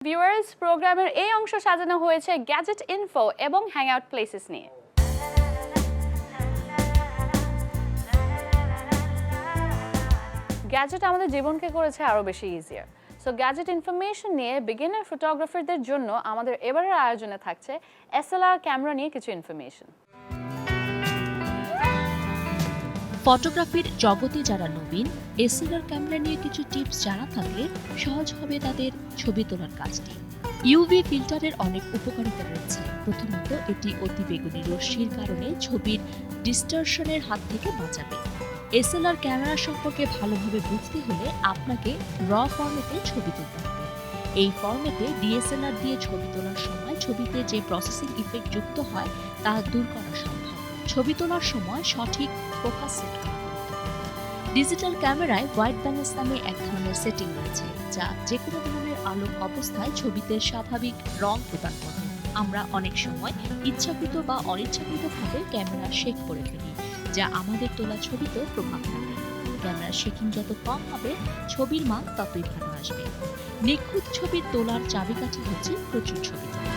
Viewers, প্রোগ্রামের এই অংশ সাজানো হয়েছে গ্যাজেট ইনফো এবং হ্যাংআউট প্লেসেস নিয়ে। গ্যাজেট আমাদের জীবনকে করেছে আরো বেশি ইজিয়ার। সো গ্যাজেট ইনফরমেশন নিয়ে বিগিনার ফটোগ্রাফারদের জন্য আমাদের এবারের আয়োজনে থাকছে এসএলআর ক্যামেরা নিয়ে কিছু ইনফরমেশন। ফটোগ্রাফির জগতে যারা নবীন, এসএলআর ক্যামেরা নিয়ে কিছু টিপস জানা থাকলে সহজ হবে তাদের ছবি তোলার কাজটি। ইউভি ফিল্টারের অনেক উপকারিতা রয়েছে। প্রথমত, এটি অতিবেগুনি রশ্মির কারণে ছবির ডিস্টরশনের হাত থেকে বাঁচাবে। এসএলআর ক্যামেরা সম্পর্কে ভালোভাবে বুঝতে হলে আপনাকে র ফরম্যাটে ছবি তুলতে হবে। এই ফরম্যাটে ডিএসএলআর দিয়ে ছবি তোলার সময় ছবিতে যে প্রসেসিং ইফেক্ট যুক্ত হয় তা দূর করা সম্ভব। ছবি তোলার সময় সঠিক ফোকাস সেট করা গুরুত্বপূর্ণ। ডিজিটাল ক্যামেরায় হোয়াইট ব্যালেন্স নামে এক ধরনের সেটিং রয়েছে, যা যে কোনো ধরনের আলোক অবস্থায় ছবিতে স্বাভাবিক রং প্রদান করে। আমরা অনেক সময় ইচ্ছাকৃত বা অনিচ্ছাকৃতভাবে ক্যামেরা শেক করে ফেলি, যা আমাদের তোলা ছবিতেও প্রভাব ফেলে। ক্যামেরার শেকিং যত কম হবে, ছবির মান ততই ভালো আসবে। নিখুঁত ছবি তোলার চাবিকাঠি হচ্ছে প্রচুর ছবি তোলা।